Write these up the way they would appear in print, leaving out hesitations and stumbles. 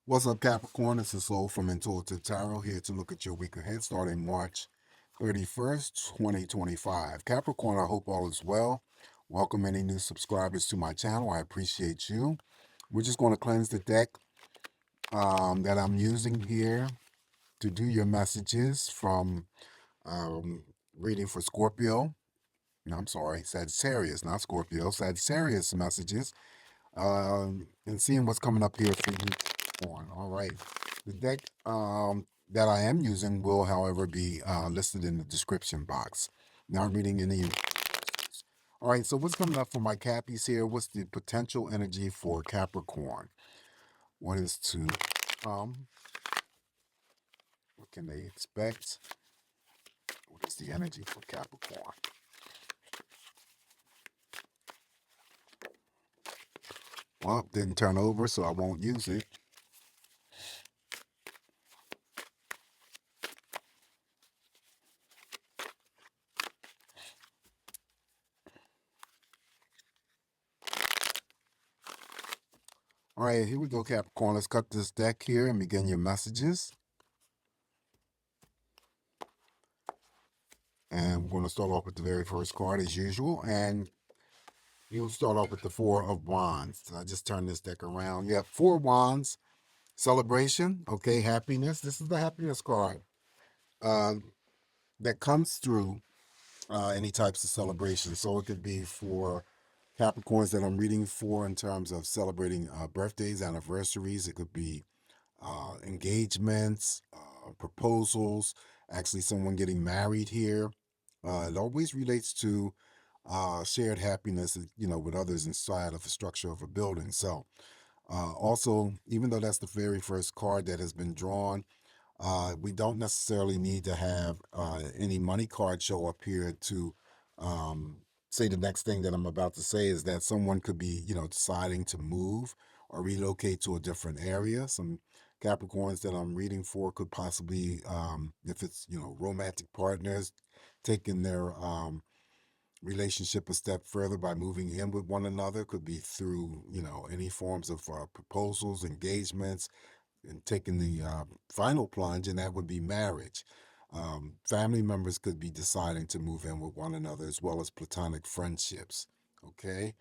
What's up, Capricorn? It's the Soul from Intuitive Tarot here to look at your week ahead starting March 31st, 2025. Capricorn, I hope all is well. Welcome any new subscribers to my channel. I appreciate you. We're just going to cleanse the deck that I'm using here to do your messages from um, reading for Scorpio. No, I'm sorry, Sagittarius, not Scorpio. Sagittarius messages and seeing what's coming up here for you on. All right. The deck that I am using will, however, be listed in the description box. Not reading any. All right, so what's coming up for my Cappies here? What's the potential energy for Capricorn? What is to come? What can they expect? What is the energy for Capricorn? Well, didn't turn over, so I won't use it. All right, here we go, Capricorn. Let's cut this deck here and begin your messages. And we're going to start off with the very first card as usual. And you'll start off with the Four of Wands. So I just turned this deck around. You have Four Wands, celebration, okay, happiness. This is the happiness card uh, that comes through any types of celebration. So it could be for Capricorns that I'm reading for in terms of celebrating birthdays, anniversaries. It could be engagements, proposals, actually someone getting married here. It always relates to shared happiness, with others inside of the structure of a building. So, also, even though that's the very first card that has been drawn, we don't necessarily need to have any money card show up here to um, say the next thing that I'm about to say is that someone could be, deciding to move or relocate to a different area. Some Capricorns that I'm reading for could possibly, if it's, romantic partners, taking their relationship a step further by moving in with one another. Could be through, any forms of proposals, engagements, and taking the final plunge, and that would be marriage. Family members could be deciding to move in with one another, as well as platonic friendships. Okay.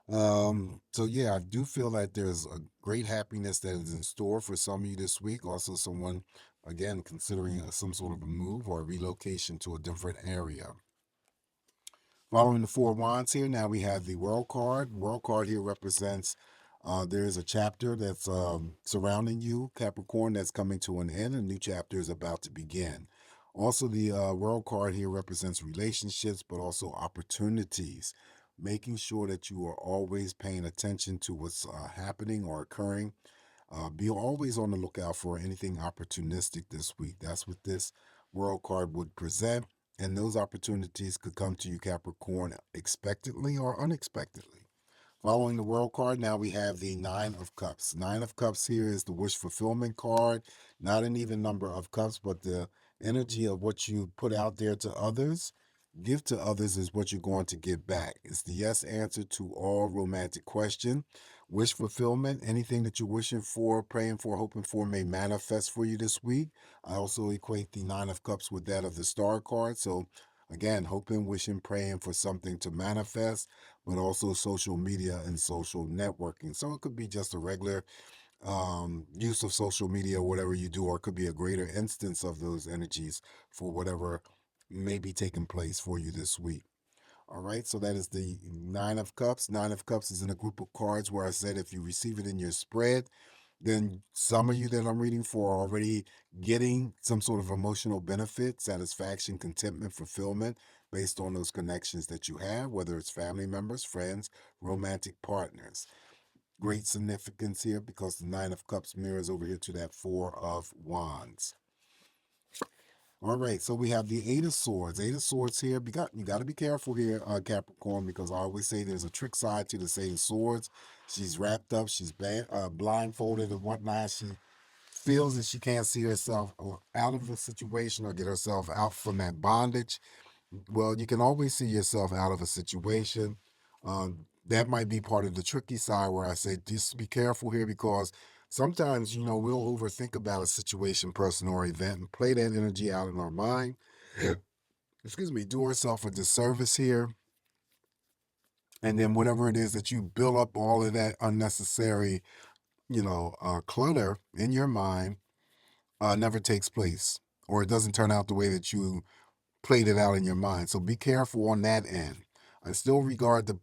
So yeah, I do feel that there's a great happiness that is in store for some of you this week. Also, someone, again, considering some sort of a move or a relocation to a different area. Following the Four Wands here, now we have the World card. World card here represents there is a chapter that's surrounding you, Capricorn, that's coming to an end. A new chapter is about to begin. Also, the World card here represents relationships, but also opportunities. Making sure that you are always paying attention to what's happening or occurring. Be always on the lookout for anything opportunistic this week. That's what this World card would present. And those opportunities could come to you, Capricorn, expectantly or unexpectedly. Following the World card, now we have the Nine of Cups. Nine of Cups here is the wish fulfillment card. Not an even number of cups, but the energy of what you put out there to others, give to others, is what you're going to get back. It's the yes answer to all romantic question. Wish fulfillment, anything that you're wishing for, praying for, hoping for may manifest for you this week. I also equate the Nine of Cups with that of the Star card. So again, hoping, wishing, praying for something to manifest, but also social media and social networking. So it could be just a regular use of social media, whatever you do, or it could be a greater instance of those energies for whatever may be taking place for you this week. All right, so that is the Nine of Cups. Nine of Cups is in a group of cards where I said if you receive it in your spread, then some of you that I'm reading for are already getting some sort of emotional benefit, satisfaction, contentment, fulfillment based on those connections that you have, whether it's family members, friends, romantic partners. Great significance here because the Nine of Cups mirrors over here to that Four of Wands. All right, so we have the Eight of Swords. Eight of Swords here. You got to be careful here, Capricorn, because I always say there's a trick side to the Eight of Swords. She's wrapped up, she's blindfolded and whatnot. She feels that she can't see herself out of the situation or get herself out from that bondage. Well, you can always see yourself out of a situation. That might be part of the tricky side where I say just be careful here because Sometimes, we'll overthink about a situation, person, or event and play that energy out in our mind. Excuse me, do ourselves a disservice here. And then whatever it is that you build up all of that unnecessary, clutter in your mind never takes place, or it doesn't turn out the way that you played it out in your mind. So be careful on that end. I still regard the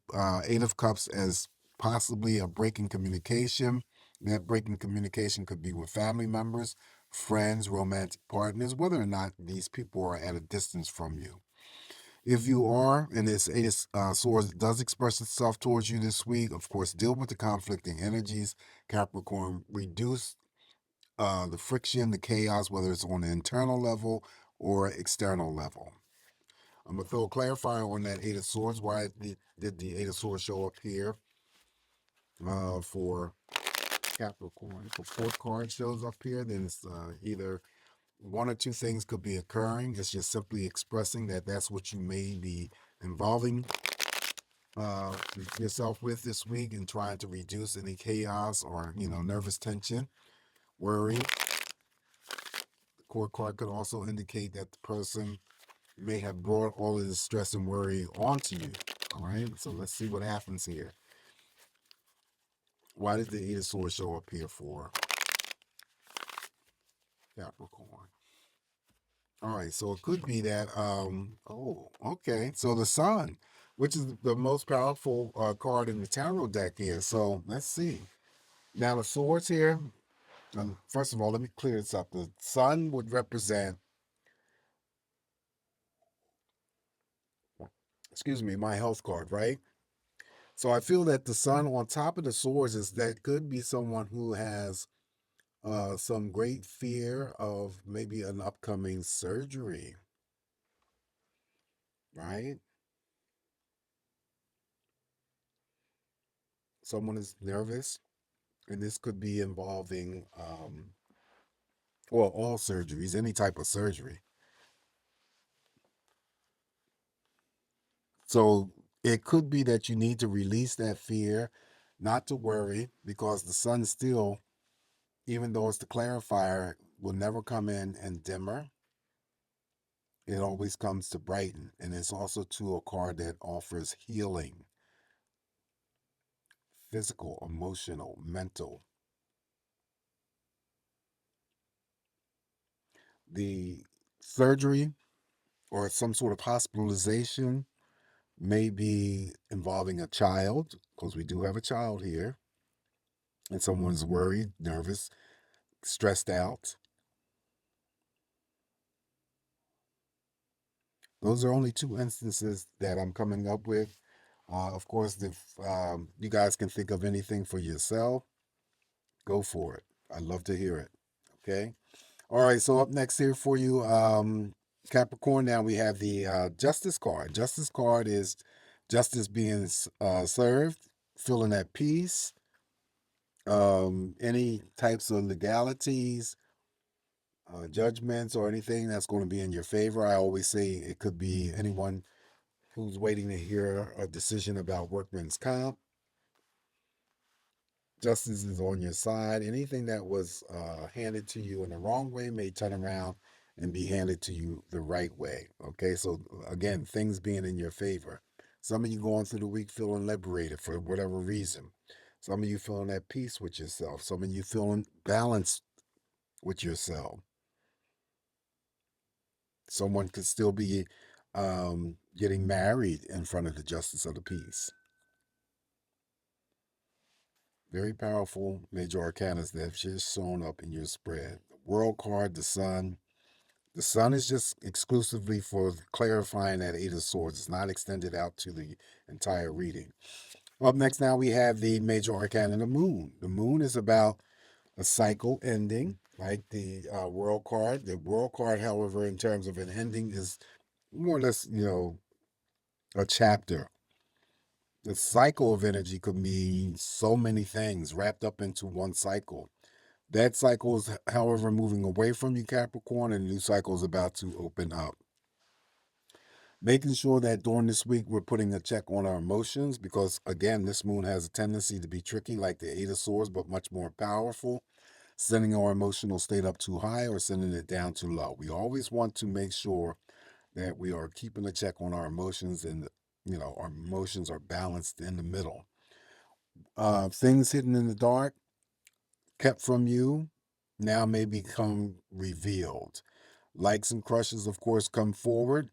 Eight of Cups as possibly a break in communication. That break in communication could be with family members, friends, romantic partners, whether or not these people are at a distance from you. If you are, and this Eight of Swords does express itself towards you this week, of course, deal with the conflicting energies. Capricorn, reduce the friction, the chaos, whether it's on an internal level or external level. I'm gonna throw a clarifier on that Eight of Swords. Why did the Eight of Swords show up here for Capricorn? If a fourth card shows up here, then it's either one or two things could be occurring. It's just simply expressing that that's what you may be involving uh, yourself with this week and trying to reduce any chaos or nervous tension, worry. The court card could also indicate that the person may have brought all of this stress and worry onto you. All right, so let's see what happens here. Why did the Eight of Swords show up here for Capricorn? All right, so it could be that. Oh, okay. So the Sun, which is the most powerful card in the tarot deck here. So let's see. Now the swords here. First of all, let me clear this up. The Sun would represent, excuse me, my health card, right? So I feel that the Sun on top of the swords is that could be someone who has some great fear of maybe an upcoming surgery, right? Someone is nervous, and this could be involving, well, all surgeries, any type of surgery. So it could be that you need to release that fear, not to worry, because the Sun still, even though it's the clarifier, will never come in and dimmer. It always comes to brighten. And it's also, too, a card that offers healing, physical, emotional, mental. The surgery or some sort of hospitalization may be involving a child, because we do have a child here, and someone's worried, nervous, stressed out. Those are only two instances that I'm coming up with. Of course, if you guys can think of anything for yourself, go for it. I'd love to hear it. Okay. All right. So up next here for you, Capricorn. Now we have the Justice card. Justice card is justice being served, feeling at peace. Any types of legalities, judgments, or anything that's going to be in your favor. I always say it could be anyone who's waiting to hear a decision about workman's comp. Justice is on your side. Anything that was handed to you in the wrong way may turn around and be handed to you the right way. Okay, so again, things being in your favor. Some of you going through the week feeling liberated for whatever reason. Some of you feeling at peace with yourself. Some of you feeling balanced with yourself. Someone could still be getting married in front of the justice of the peace. Very powerful major arcanas that have just shown up in your spread. The World card, the Sun. The Sun is just exclusively for clarifying that Eight of Swords. It's not extended out to the entire reading. Up next now we have the major arcana, the Moon. The Moon is about a cycle ending, like the World card. The World card, however, in terms of an ending, is more or less, a chapter. The cycle of energy could mean so many things wrapped up into one cycle. That cycle is, however, moving away from you, Capricorn, and a new cycle is about to open up. Making sure that during this week we're putting a check on our emotions because, again, this moon has a tendency to be tricky, like the Eight of Swords, but much more powerful. Sending our emotional state up too high or sending it down too low. We always want to make sure that we are keeping a check on our emotions and, our emotions are balanced in the middle. Things hidden in the dark, kept from you, now may become revealed. Likes and crushes, of course, come forward.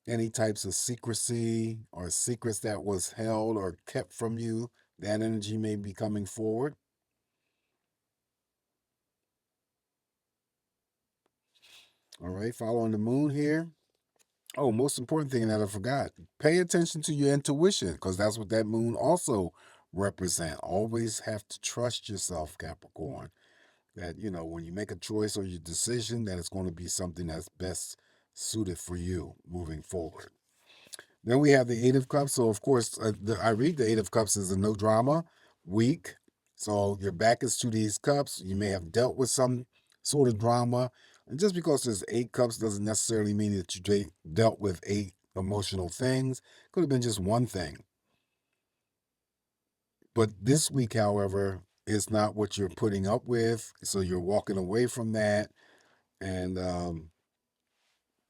Any types of secrecy or secrets that was held or kept from you, that energy may be coming forward. All right, following the moon here. Oh, most important thing that I forgot. Pay attention to your intuition because that's what that moon also represent. Always have to trust yourself, Capricorn. That, when you make a choice or your decision, that it's going to be something that's best suited for you moving forward. Then we have the Eight of Cups. So, of course, I read the Eight of Cups as a no drama week. So, your back is to these cups. You may have dealt with some sort of drama. And just because there's eight cups doesn't necessarily mean that you dealt with eight emotional things. Could have been just one thing. But this week, however, is not what you're putting up with. So, you're walking away from that. And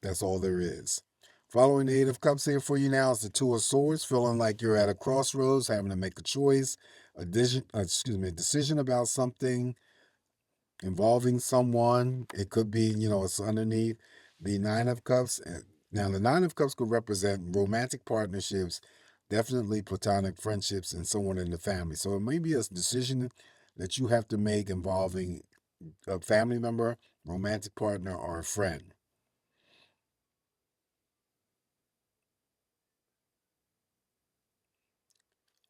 that's all there is. Following the Eight of Cups here for you now is the Two of Swords, feeling like you're at a crossroads, having to make a choice, a decision about something involving someone. It could be, it's underneath the Nine of Cups. Now, the Nine of Cups could represent romantic partnerships, definitely platonic friendships, and someone in the family. So it may be a decision that you have to make involving a family member, romantic partner, or a friend.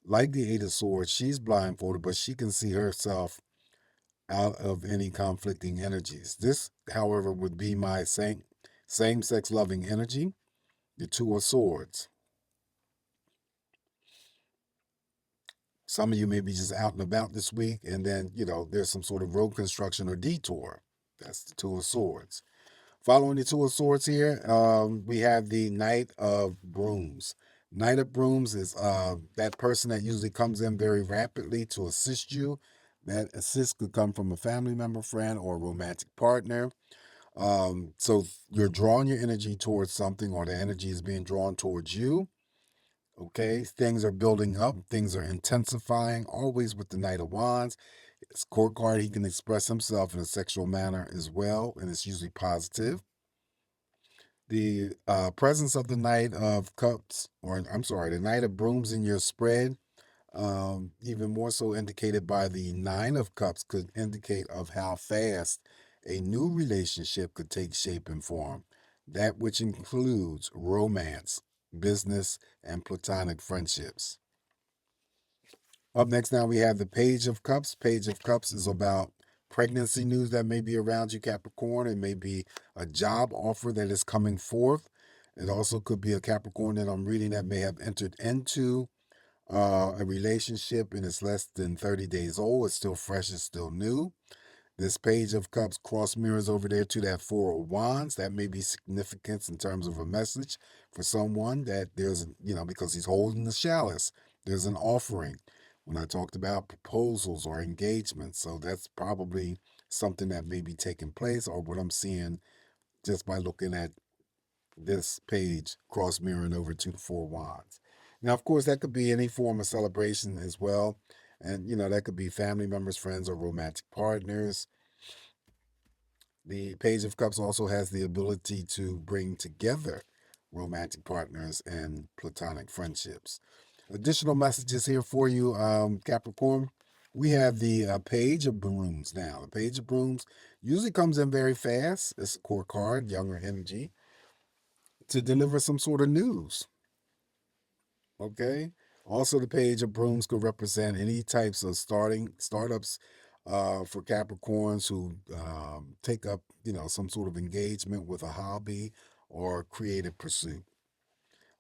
Like the Eight of Swords, she's blindfolded, but she can see herself out of any conflicting energies. This, however, would be my same sex loving energy, the Two of Swords. Some of you may be just out and about this week, and then, there's some sort of road construction or detour. That's the Two of Swords. Following the Two of Swords here, we have the Knight of Brooms. Knight of Brooms is that person that usually comes in very rapidly to assist you. That assist could come from a family member, friend, or a romantic partner. So you're drawing your energy towards something, or the energy is being drawn towards you. Okay, things are building up, things are intensifying, always with the Knight of Wands. It's court card, he can express himself in a sexual manner as well, and it's usually positive. The presence of the Knight of Cups, or I'm sorry, the Knight of Brooms in your spread, even more so indicated by the Nine of Cups, could indicate of how fast a new relationship could take shape and form. That which includes romance, business, and platonic friendships. Up next, now we have the Page of Cups. Page of Cups is about pregnancy news that may be around you, Capricorn. It may be a job offer that is coming forth. It also could be a Capricorn that I'm reading that may have entered into a relationship and it's less than 30 days old. It's still fresh, it's still new. This Page of Cups cross mirrors over there to that Four of Wands. That may be significance in terms of a message for someone that there's, because he's holding the chalice, there's an offering. When I talked about proposals or engagements, so that's probably something that may be taking place, or what I'm seeing just by looking at this page cross mirroring over to the Four Wands. Now, of course, that could be any form of celebration as well. And, that could be family members, friends, or romantic partners. The Page of Cups also has the ability to bring together romantic partners and platonic friendships. Additional messages here for you, Capricorn. We have the Page of Brooms now. The Page of Brooms usually comes in very fast. It's a core card, younger energy, to deliver some sort of news. Okay. Also, the Page of Brooms could represent any types of startups for Capricorns who take up, some sort of engagement with a hobby or creative pursuit.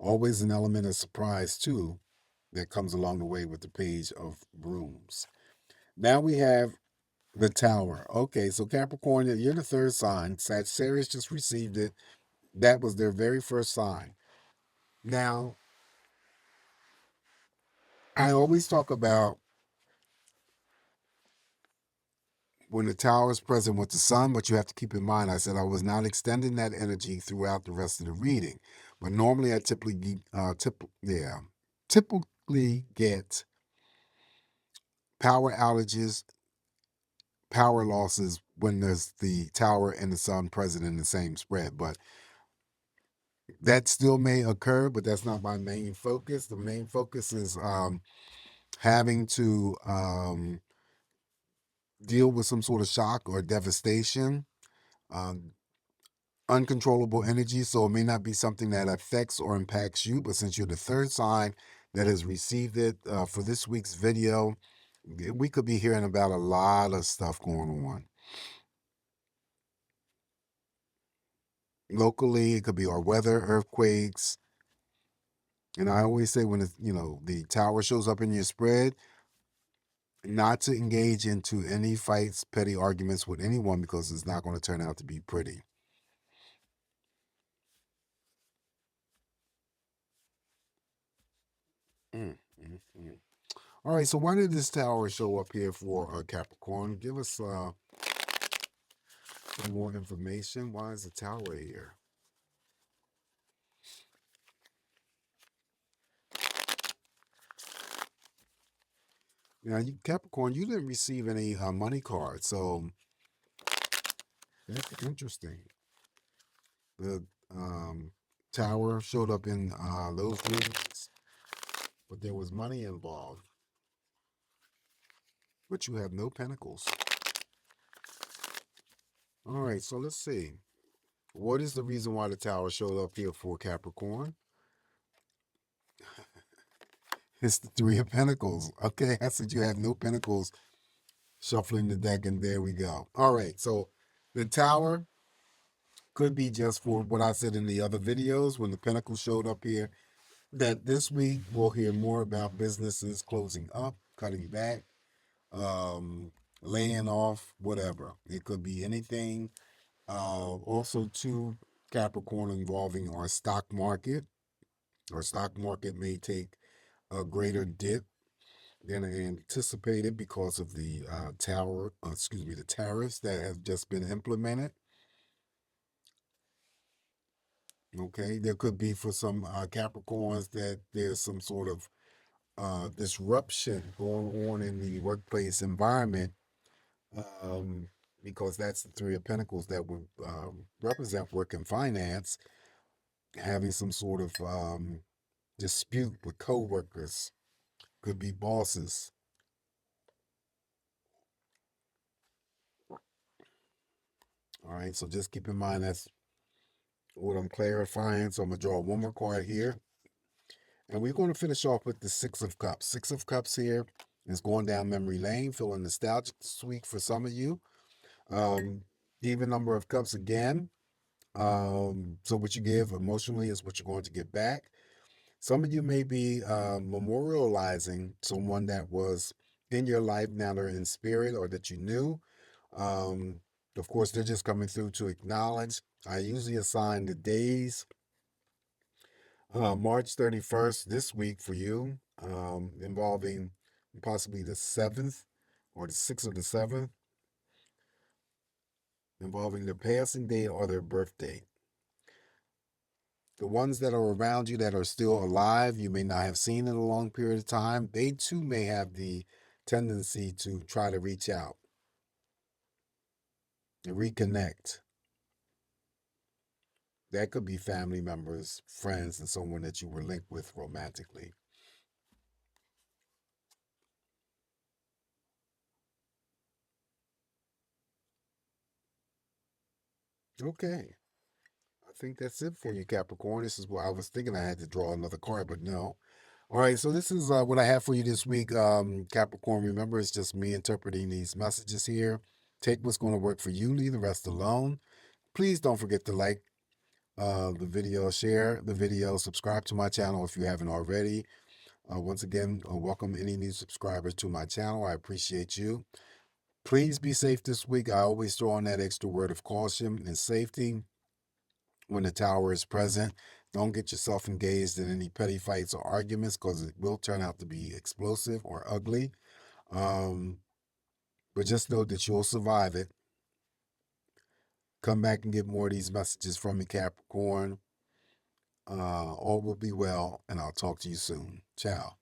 Always an element of surprise too that comes along the way with the Page of Brooms. Now we have the Tower. Okay, so Capricorn, you're the third sign. Sagittarius just received it. That was their very first sign. Now, I always talk about when the tower is present with the sun, but you have to keep in mind, I said I was not extending that energy throughout the rest of the reading. But normally I typically get power outages, power losses when there's the tower and the sun present in the same spread. But that still may occur, but that's not my main focus. The main focus is having to deal with some sort of shock or devastation, um, uncontrollable energy. So it may not be something that affects or impacts you, but since you're the third sign that has received it for this week's video, we could be hearing about a lot of stuff going on. Locally, it could be our weather, earthquakes. And I always say when the tower shows up in your spread, not to engage into any fights, petty arguments with anyone because it's not going to turn out to be pretty. Mm, mm, mm. All right, so why did this tower show up here for Capricorn? Give us some more information. Why is the tower here? Now, Capricorn, you didn't receive any money cards, so that's interesting. The tower showed up in those readings, but there was money involved. But you have no pentacles. All right, so let's see. What is the reason why the tower showed up here for Capricorn? It's the Three of Pentacles. Okay, I said you have no pentacles. Shuffling the deck, and there we go. All right, so the tower could be just for what I said in the other videos when the pentacles showed up here. That this week we'll hear more about businesses closing up, cutting back, laying off, whatever. It could be anything. Also, too, Capricorn involving our stock market. Our stock market may take a greater dip than anticipated because of the the tariffs that have just been implemented. Okay, there could be for some Capricorns that there's some sort of disruption going on in the workplace environment, um, because that's the Three of Pentacles that would represent work and finance, having some sort of dispute with coworkers, could be bosses. All right, so just keep in mind that's what I'm clarifying. So I'm gonna draw one more card here, and we're going to finish off with the Six of Cups. Six of Cups here is going down memory lane, feeling nostalgic this week for some of you. Um, Even number of cups again. So what you give emotionally is what you're going to get back. Some of you may be memorializing someone that was in your life now they're in spirit or that you knew. Um, of course, they're just coming through to acknowledge. I usually assign the days. March 31st this week for you, involving possibly the 7th or the 6th of the 7th, involving their passing day or their birthday. The ones that are around you that are still alive, you may not have seen in a long period of time, they too may have the tendency to try to reach out and reconnect. That could be family members, friends, and someone that you were linked with romantically. Okay. I think that's it for you, Capricorn. This is what I was thinking. I had to draw another card, but no. All right, so this is what I have for you this week, Capricorn. Remember, it's just me interpreting these messages here. Take what's going to work for you, leave the rest alone. Please don't forget to like the video, share the video, subscribe to my channel if you haven't already. Once again, welcome any new subscribers to my channel. I appreciate you. Please be safe this week. I always throw on that extra word of caution and safety. when the Tower is present. Don't get yourself engaged in any petty fights or arguments because it will turn out to be explosive or ugly. Um, but just know that you'll survive it. Come back and get more of these messages from me, Capricorn. All will be well, and I'll talk to you soon. Ciao.